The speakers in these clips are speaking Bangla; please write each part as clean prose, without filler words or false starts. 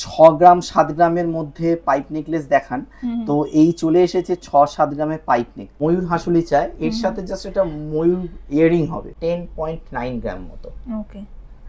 6 গ্রাম 7 গ্রামের মধ্যে পাইপ নেকলেস দেখান, তো এই চলে এসেছে 6-7 গ্রামের পাইপ নেক। ময়ূর হাসুলি চায়, এর সাথে জাস্ট এটা ময়ূর ইয়ারিং হবে 10.9 গ্রাম মতো। ওকে,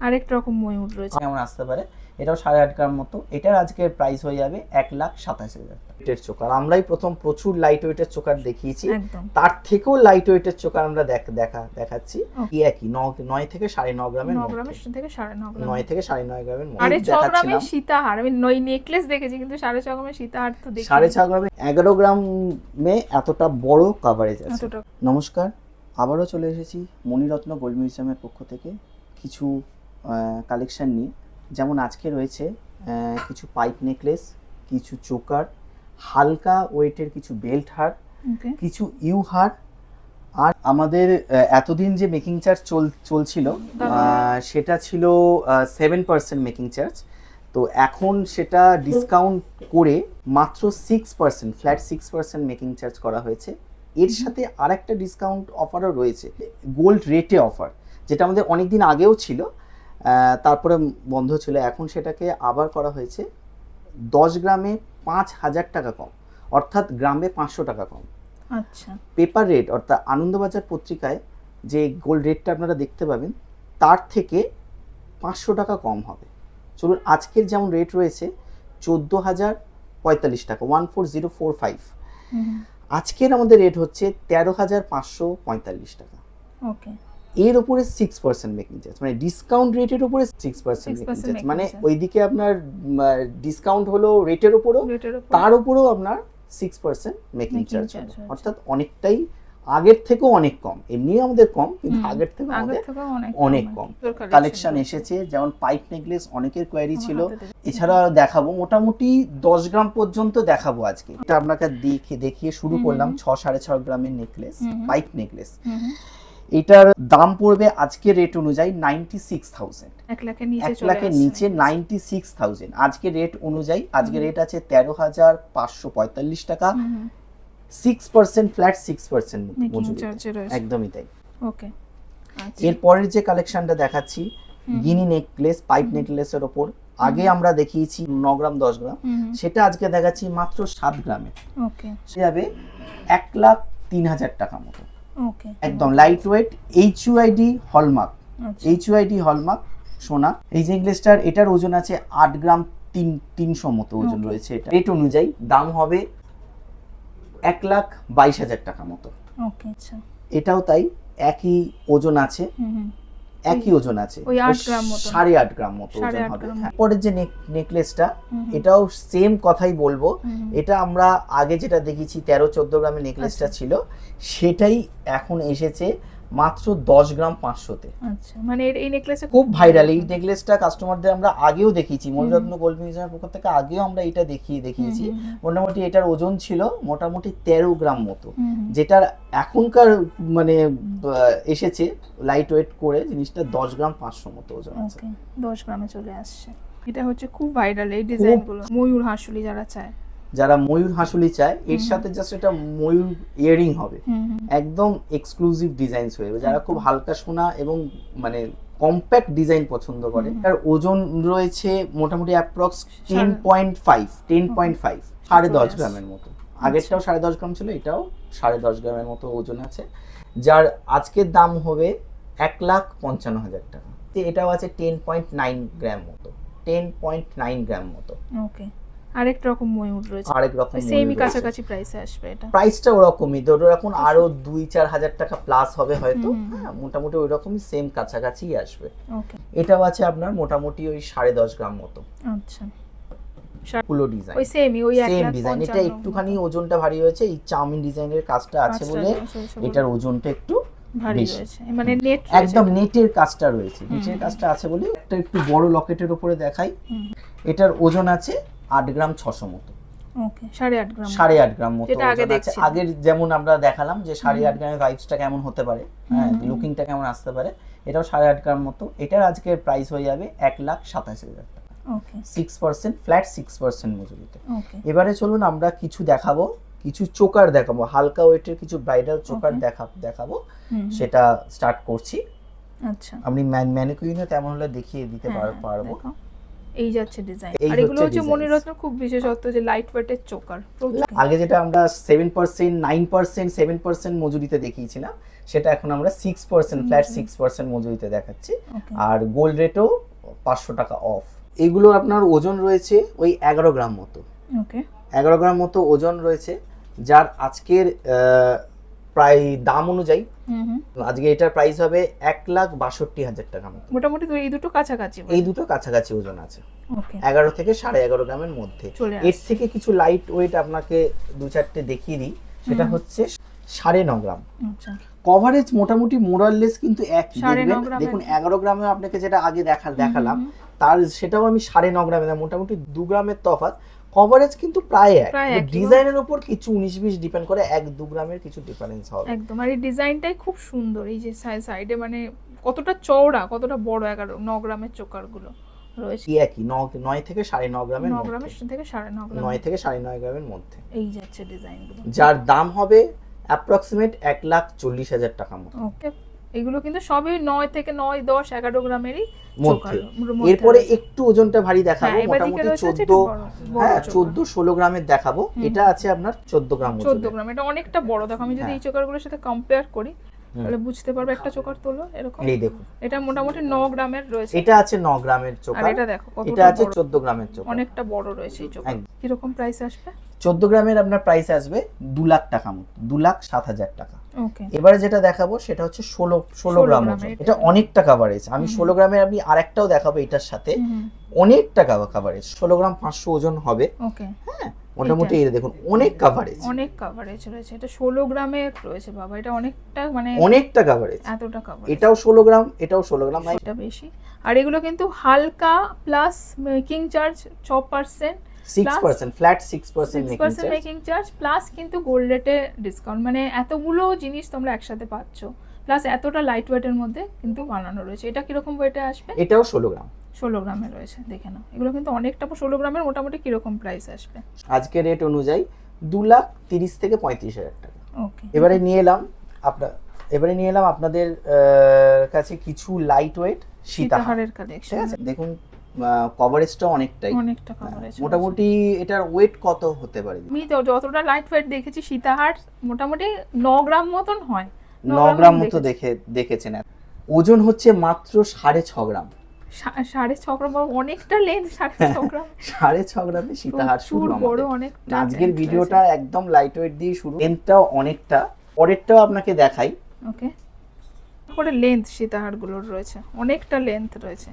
আরেক রকম ময়ূর রয়েছে, কেমন আসতে পারে, এটাও 8.5 গ্রাম মতো। এটার আজকের প্রাইস হয়ে যাবে 1,27,000 টাকা। চোকার আমরাই প্রথম প্রচুর লাইট ওয়েটের চোকার দেখিয়েছি, তার থেকেও লাইট ওয়েটের চোকার আমরা দেখাচ্ছি। কি একই 9 থেকে 9.5 গ্রামের, 9 গ্রামের থেকে 9.5 গ্রাম, 9 থেকে 9.5 গ্রামের মধ্যে। 6.5 গ্রামের সীতাহার, আমি নই নেকলেস দেখেছি কিন্তু 6.5 গ্রামের সীতাহার তো দেখি। 6.5 গ্রামে 11 গ্রামে এতটা বড় কভারেজ আছে। নমস্কার, আবারও চলে এসেছি মণিরত্ন গোল্ড মিউজিয়ামের পক্ষ থেকে কিছু কালেকশন নিয়ে। যেমন আজকে রয়েছে কিছু পাইপ নেকলেস, কিছু চোকার, হালকা ওয়েটের কিছু বেল্ট হার, কিছু ইউ হার। আর আমাদের এতদিন যে মেকিং চার্জ চলছিল সেটা ছিল 7% মেকিং চার্জ, তো এখন সেটা ডিসকাউন্ট করে মাত্র 6%, ফ্ল্যাট 6% মেকিং চার্জ করা হয়েছে। এর সাথে আর একটা ডিসকাউন্ট অফারও রয়েছে, গোল্ড রেটে অফার, যেটা আমাদের অনেকদিন আগেও ছিল, তারপরে বন্ধ ছিল। এখন সেটাকে আবার করা হয়েছে 10 গ্রামে 5,000 টাকা কম, অর্থাৎ গ্রামে 500 টাকা কম। আচ্ছা, পেপার রেট অর্থাৎ আনন্দবাজার পত্রিকায় যে গোল্ড রেটটা আপনারা দেখতে পাবেন তার থেকে 500 টাকা কম হবে। চলুন, আজকের যেমন রেট রয়েছে 14,045 টাকা, 14,045, আজকের আমাদের রেট হচ্ছে 13,545 টাকা। ওকে, এর উপরে 6% মেকিং চার্জ, মানে ডিসকাউন্ট রেটের উপরে 6% মেকিং চার্জ, মানে ওইদিকে আপনার ডিসকাউন্ট হলো রেটের উপরও, তার উপরেও আপনার 6% মেকিং চার্জ, অর্থাৎ অনেকটাই আগের থেকেও অনেক কম। এমনি আমাদের কম, কিন্তু আগের থেকে আমাদের অনেক কম কালেকশন এসেছে। যেমন পাইপ নেকলেস অনেকের কোয়ারি ছিল, এছাড়া দেখাবো মোটামুটি 10 গ্রাম পর্যন্ত দেখাবো আজকে। এটা আপনাকে দেখিয়ে শুরু করলাম 6-6.5 গ্রামের নেকলেস, পাইপ নেকলেস। এটার দাম পড়বে আজকের রেট অনুযায়ী 96,000, 1 লাখের নিচে 96,000 আজকের রেট অনুযায়ী। আজকের রেট আছে 13,545 টাকা, 6% ফ্ল্যাট, 6% মজুরি, একদমই তাই। ওকে, এর পরের যে কালেকশনটা দেখাচ্ছি গিনি নেকলেস, পাইপ নেকলেসের ওপর আগে আমরা দেখিয়েছি 9 গ্রাম 10 গ্রাম, সেটা আজকে দেখাচ্ছি মাত্র 7 গ্রামে। ওকে, সে যাবে 1,03,000 টাকা মতো। ওকে, একদম light weight, HUID hallmark, HUID hallmark সোনা। এই যে নেকলেসটার এটার ওজন আছে 8 গ্রাম 300 মতো ওজন রয়েছে। এটা রেট অনুযায়ী দাম হবে 1,22,000 টাকা মতো। ওকে, আচ্ছা, এটাও তাই, একই ওজন আছে, একই ওজন আছে, 8.5 গ্রাম মতো ওজন হবে। পরের যে নেকলেসটা, এটাও সেম কথাই বলবো। এটা আমরা আগে যেটা দেখেছি 13-14 গ্রামের নেকলেসটা ছিল, সেটাই এখন এসেছে মাত্র 10 গ্রাম 500-তে। আচ্ছা, মানে এই নেকলেসটা খুব ভাইরাল। এই নেকলেসটা কাস্টমারদের আমরা আগেও দেখিয়েছি, মণিরত্ন গোল্ড মিউজিয়ামের পক্ষ থেকে আগেও আমরা এটা দেখিয়েছি। মোটামুটি এটার ওজন ছিল মোটামুটি 13 গ্রাম মতো, যেটার এখনকার মানে এসেছে লাইট ওয়েট করে জিনিসটা 10 গ্রাম 500 মতো ওজন আছে। 10 গ্রামে চলে আসছে। এটা হচ্ছে খুব ভাইরাল এই ডিজাইনগুলো। ময়ূর হাসুলি যারা ময়ূর হাসুলি চায়, এর সাথে জাস্ট এটা ময়ূর ইয়ারিং হবে, একদম এক্সক্লুসিভ ডিজাইনস হয়ে যাবে। যারা খুব হালকা সোনা এবং মানে কম্প্যাক্ট ডিজাইন পছন্দ করে, তার ওজন রয়েছে মোটামুটি অ্যাপ্রক্স 10.5 10.5 গ্রামের মতো। আগেরটাও 10.5 গ্রাম ছিল, এটাও 10.5 গ্রামের মতো ওজন আছে, যার আজকের দাম হবে 1,55,000 টাকা। এটাও আছে 10.9 গ্রাম মতো, 10.9 গ্রাম মতো। ওকে, আরেক রকম ময়ূর রয়েছে, আরেক রকম সেমই কাছাকাছি প্রাইসে আসবে। এটা প্রাইসটা ওরকমই, ধরো এখন আরো 2-4 হাজার টাকা প্লাস হবে হয়তো, মোটামুটি ওই রকমই সেম কাছাকাছি আসবে। ওকে, এটাও আছে আপনার মোটামুটি ওই 10.5 গ্রাম মতো। আচ্ছা, পুরো ডিজাইন ওই সেমই, ওই সেম ডিজাইন। এটা একটুখানি ওজনটা ভারী হয়েছে, এই চাউমিন ডিজাইনের কাজটা আছে বলে এটার ওজনটা একটু ভারী হয়েছে, মানে নেট একদম নেটের কাজটা রয়েছে, নেটের কাজটা আছে বলে একটা একটু বড় লকেটের উপরে দেখাই। এটার ওজন আছে 8 গ্রাম 600 মতো। ওকে, 8.5 গ্রাম, 8.5 গ্রাম মতো ওজন আছে। আগের যেমন আমরা দেখালাম যে 8.5 গ্রামের ভাইবসটা কেমন হতে পারে, হ্যাঁ, লুকিংটা কেমন আসতে পারে, এটাও 8.5 গ্রাম মতো। এটার আজকের প্রাইস হয়ে যাবে 1,27,000 টাকা। ওকে, 6% ফ্ল্যাট, 6% মজুরিতে। এবারে চলুন আমরা কিছু দেখাবো, কিছু চোকার দেখাবো, হালকা ওয়েটের কিছু ব্রাইডাল চোকার দেখাবো। সেটা স্টার্ট করছি। আচ্ছা, আমি ম্যানিকুইনে তেমন হলে দেখিয়ে দিতে পারবো। এই যাচ্ছে ডিজাইন। এই আর এগুলো হচ্ছে designs। মণিরত্ন খুব বিশেষত্ব যে লাইট ওয়েটের চোকার। আগে যেটা আমরা 7%, 9%, 7% মজুরিতে দেখিয়েছিলাম, সেটা এখন আমরা 6% ফ্ল্যাট 6% মজুরিতে দেখাচ্ছি। আর গোল্ড রেটও 500 টাকা অফ। এগুলো আপনার ওজন রয়েছে ওই 11 গ্রাম মতো। ওকে, 11 গ্রাম মতো ওজন রয়েছে, যার আজকের প্রায় দাম অনুযায়ী আজকে এটার প্রাইস হবে 1,62,000 টাকা মতো। মোটামুটি এই দুটো কাছাকাছি, এই দুটো কাছাকাছি ওজন আছে। ওকে, 11 থেকে 11.5 গ্রামের মধ্যে। এর থেকে কিছু লাইট ওয়েট আপনাকে দু চারটে দেখিয়ে দিই, সেটা হচ্ছে 9.5 গ্রাম। আচ্ছা, কভারেজ মোটামুটি মোরাললেস কিন্তু একই। 9.5 গ্রাম। দেখুন 11 গ্রামে আপনাকে যেটা আগে দেখালাম, তার সেটাও আমি 9.5 গ্রামে, মোটামুটি 2 গ্রামের তফাৎ। কভারেজ কিন্তু প্রায় এক, ডিজাইনের উপর কিছু 19-20 ডিপেন্ড করে, 1-2 গ্রামের কিছু ডিফারেন্স হবে একদম। আর এই ডিজাইনটাই খুব সুন্দর, এই যে সাইডে মানে কতটা চওড়া, কতটা বড় 9 গ্রামের চোকার গুলো রয়েছে। একই 9 থেকে 9.5 গ্রামের মধ্যে। 9 গ্রামের থেকে 9.5 গ্রাম, 9 থেকে 9.5 গ্রামের মধ্যে এই যাচ্ছে ডিজাইন গুলো, যার দাম হবে অ্যাপ্রক্সিমেট 1,40,000 টাকা মতো। ওকে, এগুলো কিন্তু সবই 9 থেকে 9, 10, 11 গ্রামেরই চোকার। এরপরে একটু ওজনটা ভারী দেখাবো, মোটামুটি 14-16 গ্রামের দেখাবো। এটা আছে আপনার 14 গ্রাম। 14 গ্রাম, এটা অনেকটা বড়। দেখো আমি যদি এই চোকারগুলোর সাথে কম্পেয়ার করি তাহলে বুঝতে পারবে। একটা চোকার তোলো এরকম, এই দেখুন, এটা মোটামুটি 9 গ্রামের রয়েছে। এটা আছে 9 গ্রামের চোকার, আর এটা দেখো কতটা, এটা আছে 14 গ্রামের চোকার, অনেকটা বড় রয়েছে এই চোকার। কি রকম প্রাইস আসবে? 14 গ্রামের আপনার প্রাইস আসবে 2 লাখ টাকা মতো, 2,07,000 টাকা। ওকে, এবারে যেটা দেখাবো সেটা হচ্ছে 16 গ্রাম ওজন। এটা অনেকটা কভারেজ। আমি 16 গ্রামের আমি আরেকটাও দেখাবো এটার সাথে, অনেকটা কভারেজ। 16 গ্রাম 500 ওজন হবে। ওকে, হ্যাঁ, মোটামুটি এই দেখুন অনেক কভারেজ, অনেক কভারেজ রয়েছে। এটা 16 গ্রামের রয়েছে বাবা, এটা অনেকটা মানে অনেকটা কভারেজ। এতটা কভারেজ, এটাও 16 গ্রাম, এটাও 16 গ্রাম, এটা বেশি। আর এগুলো কিন্তু হালকা plus making charge 6%, 6% flat 6% making charge plus কিন্তু গোল্ড রেটে ডিসকাউন্ট। মানে এতগুলো জিনিস তোমরা একসাথে পাচ্ছ, প্লাস এতটা লাইট ওয়েটের মধ্যে কিন্তু বানানো রয়েছে। এটা কিরকম ওয়েটে আসবে? এটাও 16 গ্রাম, 16 গ্রামের রয়েছে। দেখে নাও এগুলো কিন্তু অনেকটা। 16 গ্রামের মোটামুটি কিরকম প্রাইস আসবে আজকের রেট অনুযায়ী? 2,30,000 থেকে 35,000 টাকা। ওকে, এবারে নিয়ে এলাম আপনাদের কাছে কিছু লাইট ওয়েট সীতাহারের কালেকশন। ঠিক আছে, দেখুন কভারেজটা অনেকটা কভারেজ। মোটামুটি এটার ওয়েট কত হতে পারে? আমি যতটা লাইট ওয়েট দেখেছি সীতাহার মোটামুটি 9 গ্রাম মতন হয়। 9 গ্রাম মতো দেখেছেন। ওজন হচ্ছে মাত্র 6.5 গ্রাম। 6.5 গ্রাম, অনেকটা লেন্থ। 6.5 গ্রাম, 6.5 গ্রামে সীতাহার শুরু। বড় অনেকটা। আজকের ভিডিওটা একদম লাইট ওয়েট দিয়ে শুরু, লেন্থটাও অনেকটা। পরেরটাও আপনাকে দেখাই। ওকে, পরে লেন্থ সীতাহার গুলোর রয়েছে, অনেকটা লেন্থ রয়েছে।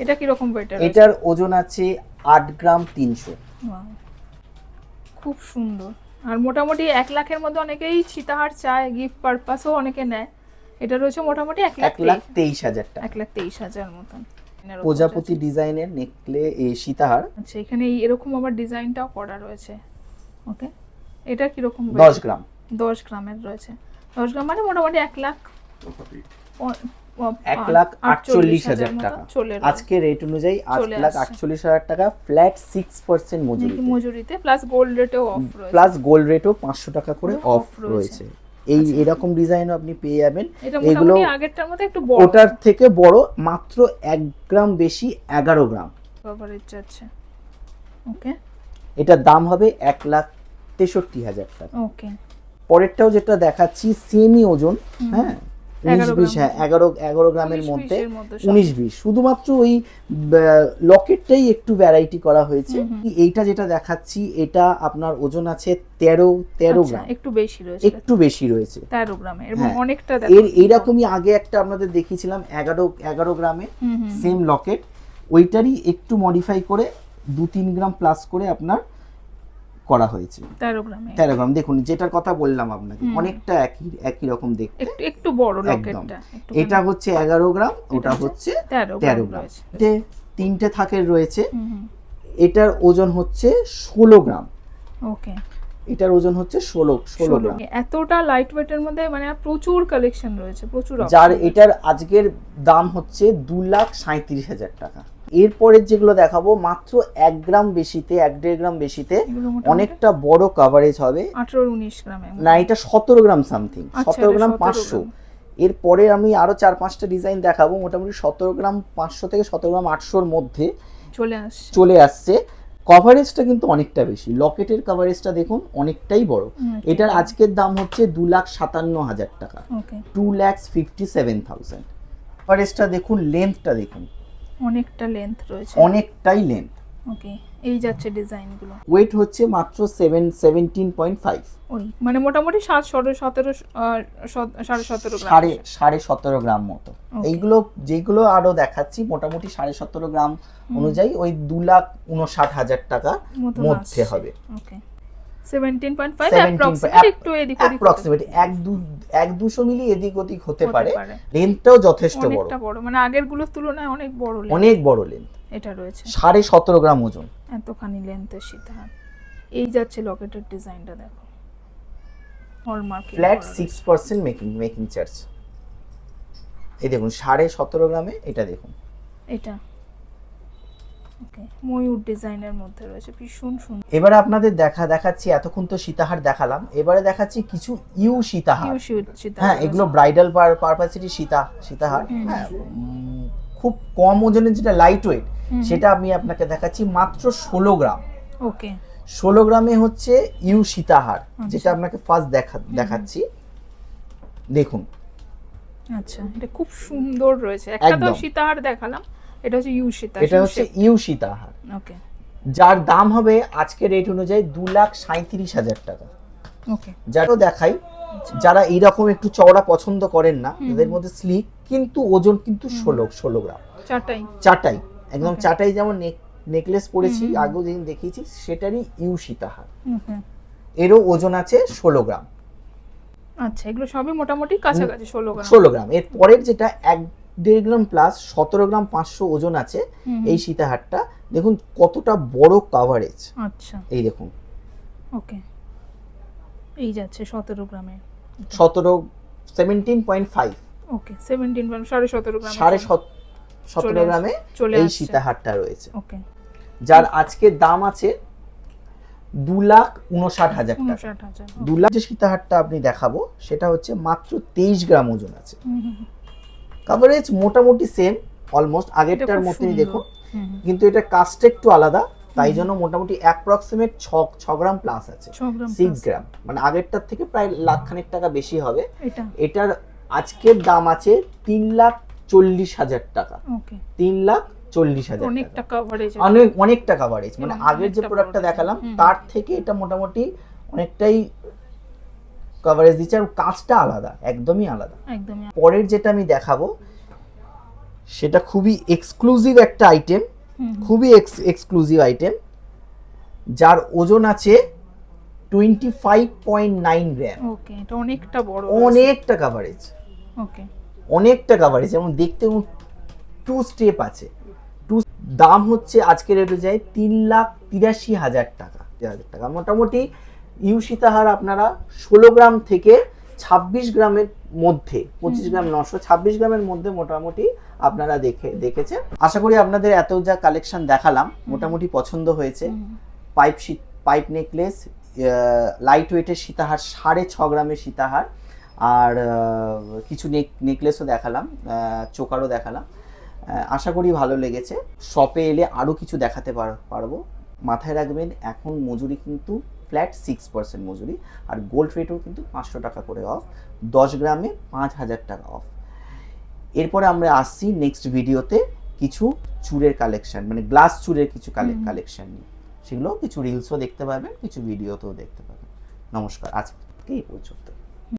এটা কি রকম ওয়েট? এটার ওজন আছে 8 গ্রাম 300। খুব সুন্দর। আর মোটামুটি 1 লাখের মধ্যে অনেকেই সীতাহার চায়, গিফট পারপাসও অনেকে নেয়। এটা রয়েছে মোটামুটি 1,23,000 টাকা, 1,23,000 মতন। প্রজাপতি ডিজাইনের নেকলে এই সীতাহার। আচ্ছা, এখানে এরকম আবার ডিজাইনটাও করা রয়েছে। ওকে, এটা কি রকম? 10 গ্রাম, 10 গ্রামের রয়েছে। 10 গ্রাম মানে মোটামুটি 1,48,000 টাকা। আজকে রেট অনুযায়ী 1,48,000 টাকা ফ্ল্যাট 6% মজুরিতে, প্লাস গোল্ড রেটও অফ রয়েছে। প্লাস গোল্ড রেটও 500 টাকা করে অফ রয়েছে। এই এরকম ডিজাইনও আপনি পেয়ে যাবেন। এগুলো আগেরটার মতো একটু বড়, ওটার থেকে বড়, মাত্র 1 গ্রাম বেশি, 11 গ্রাম কভারেজ যাচ্ছে। ওকে, এটার দাম হবে 1,63,000 টাকা। ওকে, পরেরটাও যেটা দেখাচ্ছি সেমি ওজন, হ্যাঁ 19-20, হ্যাঁ 11 গ্রামের মধ্যে, 19-20। শুধুমাত্র ওই লকেটটাই একটু ভ্যারাইটি করা হয়েছে। এইটা যেটা দেখাচ্ছি এটা আপনার ওজন আছে 13 গ্রাম, একটু বেশি রয়েছে 13 গ্রামে। অনেকটা এইরকমই আগে একটা আপনাদের দেখিয়েছিলাম 11 গ্রামে সেম লকেট, ওইটারই একটু মডিফাই করে 2-3 গ্রাম প্লাস করে আপনার করা হয়েছে 13 গ্রাম। দেখুন যেটার কথা বললাম আপনাকে, অনেকটা একই রকম দেখতে, একটু বড় লকেটটা। এটা হচ্ছে 11 গ্রাম, ওটা হচ্ছে 13 গ্রাম। তিনটে থাকের রয়েছে। এটার ওজন হচ্ছে 16 গ্রাম। ওকে, এটার ওজন হচ্ছে 16 গ্রাম। এতটা লাইট ওয়েটের মধ্যে মানে প্রচুর কালেকশন রয়েছে, প্রচুর। যার এটার আজকের দাম হচ্ছে 2,37,000 টাকা। এরপরের যেগুলো দেখাবো মাত্র 1 গ্রাম বেশিতে, 1.5 গ্রাম বেশিতে, অনেকটা বড় কভারেজ হবে। 18-19 গ্রামে না, এটা 17 গ্রাম সামথিং, 17 গ্রাম 500। এরপরে আমি আরো 4-5টা ডিজাইন দেখাবো, মোটামুটি 17 গ্রাম 500 থেকে 17 গ্রাম 800-র মধ্যে। চলে আসছে। কভারেজটা কিন্তু অনেকটা বেশি, লকেটের কভারেজটা দেখুন অনেকটাই বড়। এটার আজকের দাম হচ্ছে 2,57,000 টাকা, 2,57,000। কভারেজটা দেখুন, লেন্থটা দেখুন, অনেকটা লেন্থ রয়েছে, অনেকটাই লেন্থ। ওকে, এই যাচ্ছে ডিজাইনগুলো। ওয়েট হচ্ছে মাত্র 17.5, ওই মানে মোটামুটি 17.5 গ্রাম, 17.5 গ্রাম মতো। এইগুলো যেগুলো আরো দেখাচ্ছি মোটামুটি 17.5 গ্রাম অনুযায়ী ওই 2,59,000 টাকা মধ্যে হবে। ওকে, 17.5 অ্যাপ্রক্সিমেট, একটু এদিক ওদিক অ্যাপ্রক্সিমেট 1-200 মিলি এদিক ওদিক হতে পারে। লেন্থটাও যথেষ্ট বড়, অনেকটা বড়, মানে আগের গুলোর তুলনায় অনেক বড় লেন্থ, অনেক বড় লেন্থ। এটা রয়েছে 17.5 গ্রাম ওজন, এতখানি লেন্থের সীতাহার। এই যাচ্ছে লকেটের ডিজাইনটা, দেখো হলমার্ক, ফ্ল্যাট 6% মেকিং চার্জ। এই দেখুন 17.5 গ্রামে, এটা দেখুন, এটা ওকে, ময়ূর ডিজাইনের মধ্যে রয়েছে, ভীষণ সুন্দর। এবারে আপনাদের দেখাচ্ছি, এতক্ষণ তো সীতাহার দেখালাম, এবারে দেখাচ্ছি কিছু সীতাহার। হ্যাঁ, এগুলো ব্রাইডাল পারপাসিটি সীতাহার। হ্যাঁ, খুব কম ওজনের যেটা লাইট ওয়েট, সেটা আমি আপনাকে দেখাচ্ছি মাত্র 16 গ্রাম। ওকে, 16 গ্রামে হচ্ছে সীতাহার, যেটা আপনাকে ফার্স্ট দেখাচ্ছি, দেখুন। আচ্ছা, এটা খুব সুন্দর রয়েছে। একটা তো সীতাহার দেখালাম, এটা হচ্ছে সীতাহার, এটা হচ্ছে সীতাহার। ওকে, যার দাম হবে আজকে রেট অনুযায়ী 2,37,000 টাকা। ওকে, যারা দেখাই, যারা এইরকম একটু চওড়া পছন্দ করেন না, তাদের মধ্যে স্লিক কিন্তু ওজন কিন্তু 16 গ্রাম, চাটাই একদম চাটাই। যেমন নেকলেস পরেছি আগেও যেদিন দেখিয়েছি, সেটারই সীতাহার, এরও ওজন আছে 16 গ্রাম। আচ্ছা, এগুলো সবই মোটামুটি কাছাকাছি 16 গ্রাম। এর পরের যেটা 1.5 গ্রাম প্লাস 17 গ্রাম 500 ওজন আছে, এই সীতাহারটা দেখুন কতটা বড় কভারেজ। আচ্ছা, এই দেখুন, ওকে, এই যাচ্ছে 17 গ্রামে, 17.5। ওকে, 17.5 গ্রাম, 17.5 গ্রামে এই সীতাহারটা রয়েছে। ওকে, যার আজকের দাম আছে 2,59,000 টাকা। 2 লাখ যে সীতাহারটা আপনি দেখাবো, সেটা হচ্ছে মাত্র 23 গ্রাম ওজন আছে। কভারেজ মোটামুটি সেম, অলমোস্ট আগেরটার মতোই দেখুন, কিন্তু এটা কাজটা একটু আলাদা, তাই জন্য মোটামুটি অ্যাপ্রক্সিমেট 6 গ্রাম প্লাস আছে, 6 গ্রাম, মানে আগেরটার থেকে প্রায় লাখখানেক টাকা বেশি হবে। এটার আজকের দাম আছে 3,40,000 টাকা। 3,40,000, অনেকটা কভারেজ, মানে আগের যে প্রোডাক্টটা দেখালাম তার থেকে এটা মোটামুটি অনেকটাই কভারেজ দিচ্ছে, আর কাজটা আলাদা, একদমই আলাদা। পরের যেটা আমি দেখাবো, সেটা খুবই এক্সক্লুসিভ একটা আইটেম, খুবই এক্সক্লুসিভ আইটেম, যার ওজন আছে 25.9 গ্রাম। ওকে, এটা অনেকটা বড়, অনেকটা কভারেজ, ওকে, অনেকটা কভারেজ, এবং দেখতে 2 স্টেপ আছে। দাম হচ্ছে আজকের রেট অনুযায়ী 3,83,000 টাকা। মোটামুটি সীতাহার আপনারা 16 গ্রাম থেকে 26 গ্রামের মধ্যে, 25 গ্রাম 900, 26 গ্রামের মধ্যে মোটামুটি আপনারা দেখেছেন। আশা করি আপনাদের এত যা কালেকশন দেখালাম মোটামুটি পছন্দ হয়েছে। পাইপ নেকলেস, লাইট ওয়েটের সীতাহার, 6.5 গ্রামের সীতাহার, আর কিছু নেকলেসও দেখালাম, চোকারও দেখালাম। আশা করি ভালো লেগেছে। শপে এলে আরও কিছু দেখাতে পারবো। মাথায় রাখবেন, এখন মজুরি কিন্তু ফ্ল্যাট 6% মজুরি, আর গোল্ড রেটও কিন্তু 500 টাকা করে অফ, 10 গ্রামে 5,000 টাকা অফ। এরপরে আমরা আসছি নেক্সট ভিডিওতে কিছু চুড়ের কালেকশন, মানে গ্লাস চুড়ের কিছু কালেকশন নিয়ে, সেগুলো কিছু রিলসও দেখতে পাবেন, কিছু ভিডিওতেও দেখতে পাবেন। নমস্কার, আজকে এই পর্যন্ত।